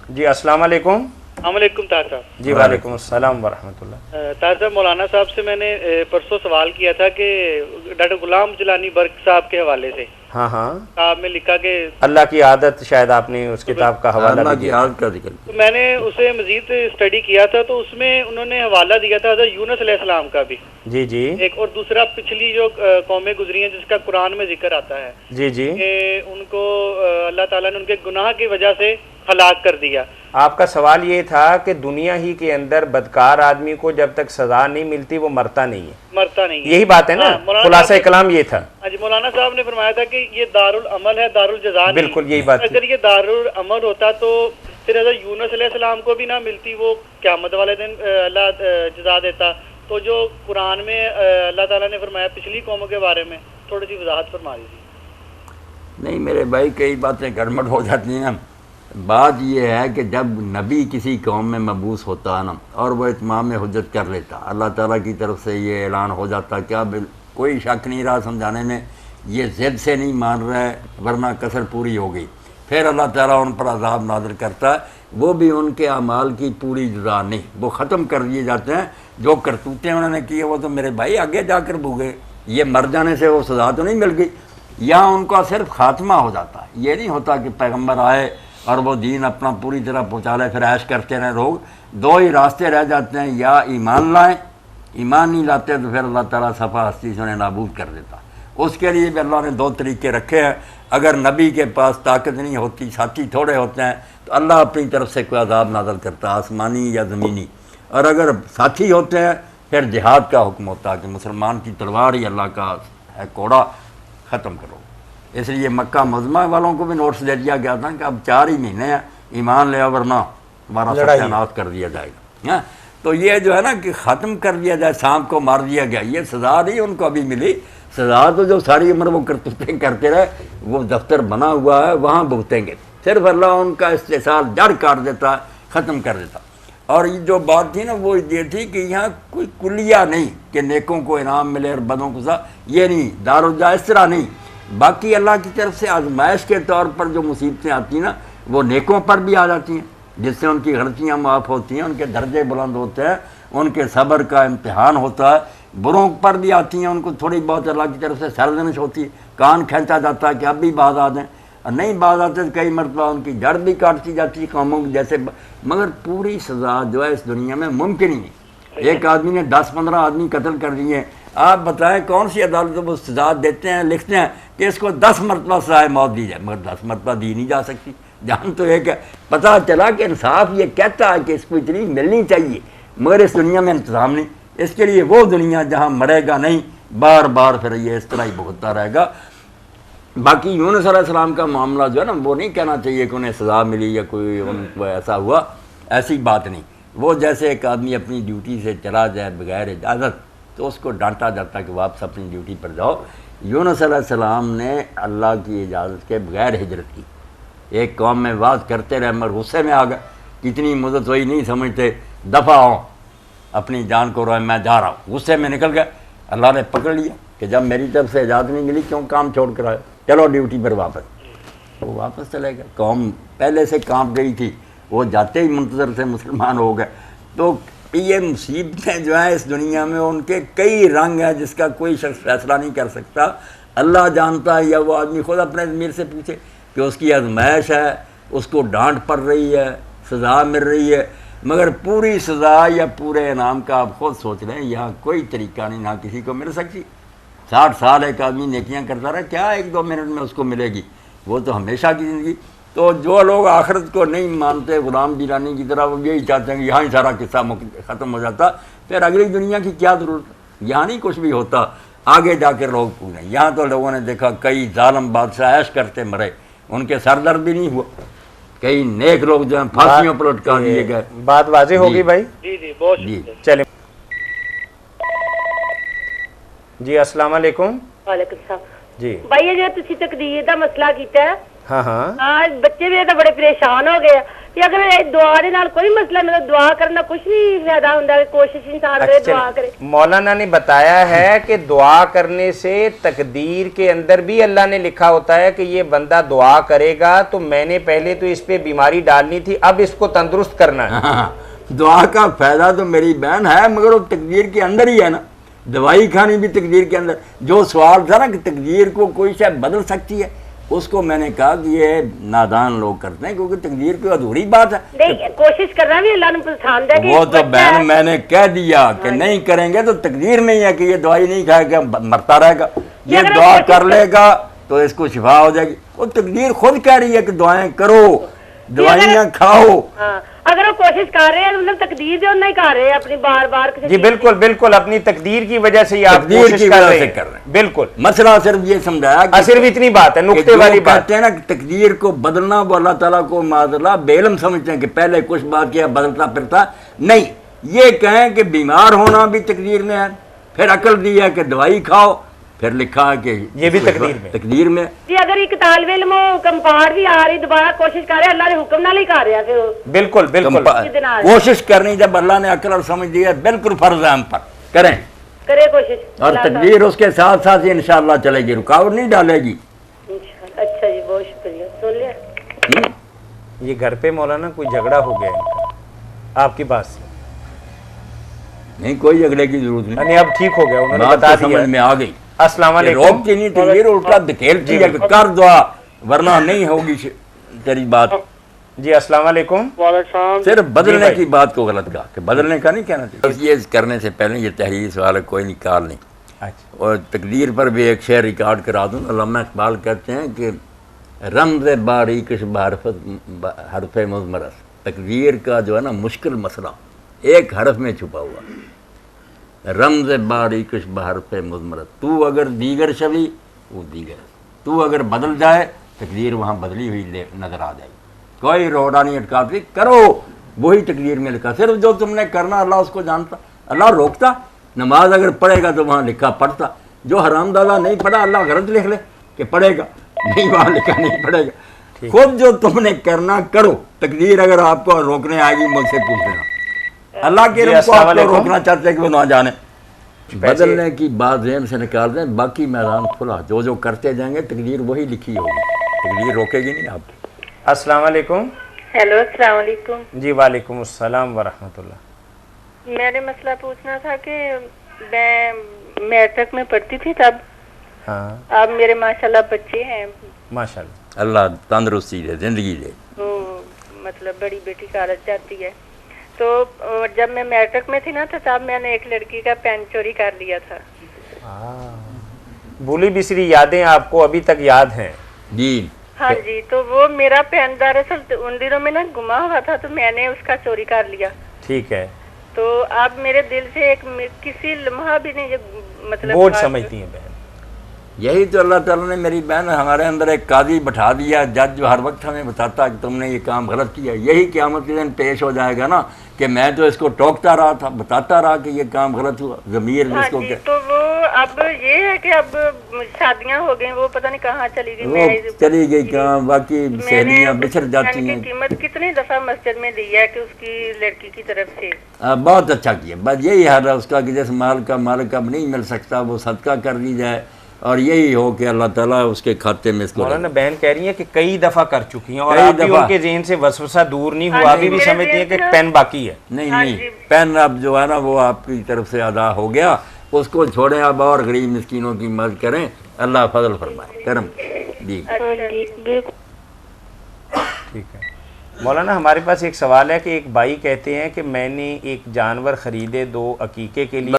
جی السلام علیکم. السلام علیکم طاہر صاحب. جی وعلیکم السلام ورحمۃ اللہ. طاہر صاحب مولانا صاحب سے میں نے پرسوں سوال کیا تھا کہ ڈاکٹر غلام جلانی برق صاحب کے حوالے سے. ہاں ہاں. آپ میں لکھا کہ اللہ کی عادت، شاید آپ نے اس کتاب کا حوالہ اللہ کی دیا. عادت کا ذکر. تو میں نے اسے مزید اسٹڈی کیا تھا تو اس میں انہوں نے حوالہ دیا تھا حضرت یونس علیہ السلام کا بھی. جی جی. ایک اور دوسرا پچھلی جو قومیں گزری ہیں جس کا قرآن میں ذکر آتا ہے جی جی. کہ ان کو اللہ تعالیٰ نے ان کے گناہ کی وجہ سے ہلاک کر دیا. آپ کا سوال یہ تھا کہ دنیا ہی کے اندر بدکار آدمی کو جب تک سزا نہیں ملتی وہ مرتا نہیں ہے. مرتا نہیں ہے. یہی بات ہے نا. خلاصہ کلام یہ تھا. جی مولانا صاحب نے فرمایا تھا کہ یہ دارالعمل ہے، دارالجزا نہیں. بالکل یہی بات. اگر یہ دارالعمل ہوتا تو پھر حضرت یونس علیہ السلام کو بھی نہ ملتی، وہ قیامت والے دن اللہ جزا دیتا. تو جو قرآن میں اللہ تعالیٰ نے فرمایا پچھلی قوموں کے بارے میں تھوڑی سی وضاحت فرما دیجیے. نہیں میرے بھائی، کئی باتیں گڑبڑ ہو جاتی ہیں. بات یہ ہے کہ جب نبی کسی قوم میں مبعوث ہوتا ہے نا اور وہ اتمام حجت کر لیتا، اللہ تعالیٰ کی طرف سے یہ اعلان ہو جاتا، کیا کوئی شک نہیں رہا سمجھانے میں، یہ ضد سے نہیں مان رہا ہے ورنہ کسر پوری ہو گئی. پھر اللہ تعالیٰ ان پر عذاب نازل کرتا ہے. وہ بھی ان کے اعمال کی پوری جزا نہیں، وہ ختم کر دیے جاتے ہیں. جو کرتوتیں انہوں نے کی وہ تو میرے بھائی آگے جا کر بھوگے. یہ مر جانے سے وہ سزا تو نہیں مل گئی، یا ان کا صرف خاتمہ ہو جاتا ہے. یہ نہیں ہوتا کہ پیغمبر آئے اور وہ دین اپنا پوری طرح پہنچا لے پھر عیش کرتے رہے لوگ. دو ہی راستے رہ جاتے ہیں، یا ایمان لائیں، ایمان نہیں لاتے تو پھر اللہ تعالیٰ صفحہ ہستی سے انہیں نابود کر دیتا. اس کے لیے بھی اللہ نے دو طریقے رکھے ہیں. اگر نبی کے پاس طاقت نہیں ہوتی، ساتھی تھوڑے ہوتے ہیں، تو اللہ اپنی طرف سے کوئی عذاب نازل کرتا آسمانی یا زمینی. اور اگر ساتھی ہوتے ہیں پھر جہاد کا حکم ہوتا ہے کہ مسلمان کی تلوار ہی اللہ کا ہے کوڑا، ختم کرو. اس لیے مکہ معظمہ والوں کو بھی نوٹس دے دیا گیا تھا کہ اب 4 ہی مہینے ہیں، ایمان لے ورنہ ہمارا ستیاناش کر دیا جائے گا. تو یہ جو ہے نا کہ ختم کر دیا جائے، سانپ کو مار دیا گیا، یہ سزا نہیں ان کو ابھی ملی. سزا تو جو ساری عمر وہ کرتوتیں کرتے رہے، وہ دفتر بنا ہوا ہے وہاں بھگتیں گے. صرف اللہ ان کا استحصال جڑ کاٹ دیتا، ختم کر دیتا. اور یہ جو بات تھی نا وہ یہ تھی کہ یہاں کوئی کلیہ نہیں کہ نیکوں کو انعام ملے اور بدوں کو سزا، یہ نہیں. دارالجزا اس طرح نہیں. باقی اللہ کی طرف سے آزمائش کے طور پر جو مصیبتیں آتی ہیں نا وہ نیکوں پر بھی آ جاتی ہیں، جس سے ان کی غلطیاں معاف ہوتی ہیں، ان کے درجے بلند ہوتے ہیں، ان کے صبر کا امتحان ہوتا ہے. بروں پر بھی آتی ہیں، ان کو تھوڑی بہت اللہ کی طرف سے سرزنش ہوتی ہے، کان کھینچا جاتا ہے کہ اب بھی باز آ جائیں، اور نہیں باز آتے تو کئی مرتبہ ان کی جڑ بھی کاٹتی جاتی ہے قوموں کی جیسے. مگر پوری سزا جو ہے اس دنیا میں ممکن ہی نہیں. ایک آدمی نے 10-15 آدمی قتل کر دیے، آپ بتائیں کون سی عدالت وہ سزا دیتے ہیں، لکھتے ہیں کہ اس کو 10 مرتبہ سزائے موت دی جائے، مگر 10 مرتبہ دی نہیں جا سکتی. جان تو ایک ہے. پتہ چلا کہ انصاف یہ کہتا ہے کہ اس کو اتنی ملنی چاہیے، مگر اس دنیا میں انتظام نہیں. اس کے لیے وہ دنیا جہاں مرے گا نہیں، بار بار پھر یہ اس طرح ہی بھگتتا رہے گا. باقی یونس علیہ السلام کا معاملہ جو ہے نا وہ نہیں کہنا چاہیے کہ انہیں سزا ملی یا کوئی ان کو ایسا ہوا، ایسی بات نہیں. وہ جیسے ایک آدمی اپنی ڈیوٹی سے چلا جائے بغیر اجازت تو اس کو ڈانٹا جاتا کہ واپس اپنی ڈیوٹی پر جاؤ. یونس علیہ السلام نے اللہ کی اجازت کے بغیر ہجرت کی. ایک قوم میں واز کرتے رہے مگر غصے میں آ گئے، کتنی مدت ہوئی نہیں سمجھتے، دفع ہوں اپنی جان کو روئے میں جا رہا ہوں. غصے میں نکل گئے. اللہ نے پکڑ لیا کہ جب میری طرف سے اجازت نہیں ملی کیوں کام چھوڑ کر آئے، چلو ڈیوٹی پر واپس. وہ واپس چلے گئے. قوم پہلے سے کانپ گئی تھی، وہ جاتے ہی منتظر سے مسلمان ہو گئے. تو یہ مصیبتیں جو ہیں اس دنیا میں ان کے کئی رنگ ہیں جس کا کوئی شخص فیصلہ نہیں کر سکتا. اللہ جانتا ہے، یا وہ آدمی خود اپنے ضمیر سے پوچھے کہ اس کی آزمائش ہے، اس کو ڈانٹ پڑ رہی ہے، سزا مل رہی ہے. مگر پوری سزا یا پورے انعام کا آپ خود سوچ رہے ہیں یہاں کوئی طریقہ نہیں، نہ کسی کو مل سکتی. 60 سال ایک آدمی نیکیاں کرتا رہا، کیا 1-2 منٹ میں اس کو ملے گی؟ وہ تو ہمیشہ کی زندگی. تو جو لوگ آخرت کو نہیں مانتے غلام جیلانی کی طرح، وہ یہی چاہتے ہیں کہ یہاں ہی سارا قصہ ختم ہو جاتا، پھر اگلی دنیا کی کیا ضرورت؟ یہاں نہیں کچھ بھی ہوتا، آگے جا کے لوگ پوچھیں. یہاں تو لوگوں نے دیکھا کئی ظالم بادشاہ عیش کرتے مرے، ان کے سر درد بھی نہیں ہوا. کئی نیک لوگ جو ہیں پھانسیوں پر لٹکا دیے گئے. بات واضح ہوگی بھائی. جی بہت شکریہ. چلیں جی السلام علیکم. وعلیکم السلام. جی بھائی جو تسی تقدیر دا مسئلہ کیتا ہے، ہاں ہاں ہاں بچے بھی تو بڑے پریشان ہو گئے کہ اگر دعا دے نال کوئی مسئلہ مطلب دعا کرنا کچھ نہیں فائدہ ہوندا ہے کوشش انسان کرے دعا کرے مولانا نے بتایا ہے کہ دعا کرنے سے تقدیر کے اندر بھی اللہ نے لکھا ہوتا ہے کہ یہ بندہ دعا کرے گا تو میں نے پہلے تو اس پہ بیماری ڈالنی تھی اب اس کو تندرست کرنا ہے. دعا کا فائدہ تو میری بہن ہے مگر وہ تقدیر کے اندر ہی ہے نا. دوائی کھانی بھی تقدیر کے اندر. جو سوال تھا نا کہ تقدیر کو کوئی شے بدل سکتی ہے اس کو میں نے کہا کہ یہ نادان لوگ کرتے ہیں کیونکہ تقدیر کی ادھوری بات ہے. نہیں کوشش کرنا بھی اللہ نے پسند ہے کہ وہ تو بہن میں نے کہہ دیا کہ نہیں کریں گے تو تقدیر نہیں ہے کہ یہ دوائی نہیں کھائے گا مرتا رہے گا. یہ دعا کر لے گا تو اس کو شفا ہو جائے گی. وہ تقدیر خود کہہ رہی ہے کہ دعائیں کرو دوائیاں کھاؤ. اگر وہ کوشش کر رہے ہیں مطلب تقدیر جو نہیں کر رہے اپنی بار بار جی بالکل بالکل اپنی تقدیر کی وجہ سے آپ تقدیر کوشش کی کر وجہ رہے سے ہیں. کر رہے ہیں. بالکل مسئلہ صرف یہ سمجھایا کہ صرف اتنی بات ہے نقطے والی بات کہتے ہیں نا کہ تقدیر کو بدلنا وہ اللہ تعالیٰ کو معاذ اللہ بے علم سمجھتے ہیں کہ پہلے کچھ بات کیا بدلتا پھرتا نہیں. یہ کہیں کہ بیمار ہونا بھی تقدیر میں ہے پھر عقل دی ہے کہ دوائی کھاؤ پھر لکھا ہے کہ یہ بھی تقدیر میں جی اگر ایک طالب علم کمپار بھی آ رہی دوبارہ کوشش کر رہے اللہ نے حکم نہ ہی کر رہا پھر بالکل بالکل کوشش کرنی جب اللہ نے عقل اور سمجھ دی ہے بالکل فرض ہے ہم پر کریں کرے کوشش اور تقدیر اس کے ساتھ ساتھ ہی انشاءاللہ چلے گی رکاوٹ نہیں ڈالے گی. اچھا جی بہت شکریہ سن لیا. یہ گھر پہ مولانا کوئی جھگڑا ہو گیا ہے آپ کی بات سے نہیں کوئی جھگڑے کی ضرورت نہیں. اب ٹھیک ہو گیا انہوں نے بات بتا سمجھ دیا. میں آ گئی. السلام علیکم. روکتی نہیں تقدیر الٹا دھکیلتی ہے کہ کر دعا ورنہ نہیں ہوگی تیری بات. جی السلام علیکم. صرف بدلنے کی بات کو غلط کہا کہ بدلنے کا نہیں کہنا چاہیے. یہ کرنے سے پہلے یہ تحریری سوال ہے کوئی نکال نہیں. اور تقدیر پر بھی ایک شعر ریکارڈ کرا دوں. علامہ اقبال کہتے ہیں کہ رمز باریکش حرف مضمرس تقدیر کا جو ہے نا مشکل مسئلہ ایک حرف میں چھپا ہوا. رمز باریکش بحرف مضمرت تو اگر دیگر شوی وہ دیگر تو اگر بدل جائے تقدیر وہاں بدلی ہوئی نظر آ جائے. کوئی روڑا نہیں اٹکاتی کرو وہی تقدیر میں لکھا. صرف جو تم نے کرنا اللہ اس کو جانتا. اللہ روکتا نماز اگر پڑھے گا تو وہاں لکھا پڑھتا. جو حرام دادا نہیں پڑھا اللہ غلط لکھ لے کہ پڑھے گا نہیں وہاں لکھا نہیں پڑھے گا. خود جو تم نے کرنا کرو. تقدیر اگر آپ کو روکنے آئے گی مجھ سے پوچھ لینا. اللہ کے علم کو آپ کو روکنا چاہتے ہیں کہ وہ نہ جانے. بدلنے کی بات ذہن سے نکال دیں باقی میدان کھلا. جو کرتے جائیں گے تقدیر وہی لکھی ہوگی. تقدیر روکے گی نہیں آپ کی. السلام علیکم. ہیلو السلام علیکم. جی وعلیکم السلام ورحمۃ اللہ. میں نے مسئلہ پوچھنا تھا کہ میں میٹرک میں پڑھتی تھی تب. ہاں اب میرے ماشاءاللہ بچے ہیں. ماشاءاللہ اللہ تندرستی دے زندگی دے. مطلب بڑی بیٹی کالج جاتی ہے. تو جب میں میٹرک میں تھی نا تو تب میں نے ایک لڑکی کا پین چوری کر لیا تھا. بھولی بسری یادیں آپ کو ابھی تک یاد ہیں. جی ہاں جی. تو وہ میرا پین دراصل ان دنوں میں نا گما ہوا تھا تو میں نے اس کا چوری کر لیا. ٹھیک ہے. تو اب میرے دل سے ایک کسی لمحہ بھی نہیں مطلب بوجھ سمجھتی ہیں بہن. یہی تو اللہ تعالیٰ نے میری بہن ہمارے اندر ایک قاضی بٹھا دیا جج جو ہر وقت ہمیں بتاتا کہ تم نے یہ کام غلط کیا. یہی قیامت کے دن پیش ہو جائے گا نا کہ میں تو اس کو ٹوکتا رہا تھا بتاتا رہا کہ یہ کام غلط ہوا. ضمیر جس کو تو وہ اب یہ ہے کہ اب شادیاں ہو گئی وہ پتہ نہیں کہاں چلی گئی. وہ چلی گئی کہاں باقی سہیلیاں بچھڑ جاتی ہیں. قیمت کتنی دفعہ مسجد میں دی ہے کہ اس کی لڑکی کی طرف سے. بہت اچھا کیا. بس یہی حال ہے اس کا کہ جس مال کا مالک اب نہیں مل سکتا وہ صدقہ کر دی جائے اور یہی ہو کہ اللہ تعالیٰ اس کے کھاتے میں اس کو. مولانا بہن کہہ رہی ہیں کہ کئی دفعہ کر چکی ہیں اور ابھی ان کے ذہن سے وسوسہ دور نہیں ہوا. ابھی بھی سمجھتی ہیں کہ پین باقی ہے. نہیں پین اب جو ہے نا وہ آپ کی طرف سے ادا ہو گیا. اس کو چھوڑیں اب اور غریب مسکینوں کی مدد کریں. اللہ فضل فرمائے کرم. جی ٹھیک ہے. مولانا ہمارے پاس ایک سوال ہے کہ ایک بھائی کہتے ہیں کہ میں نے ایک جانور خریدے 2 عقیقے کے لیے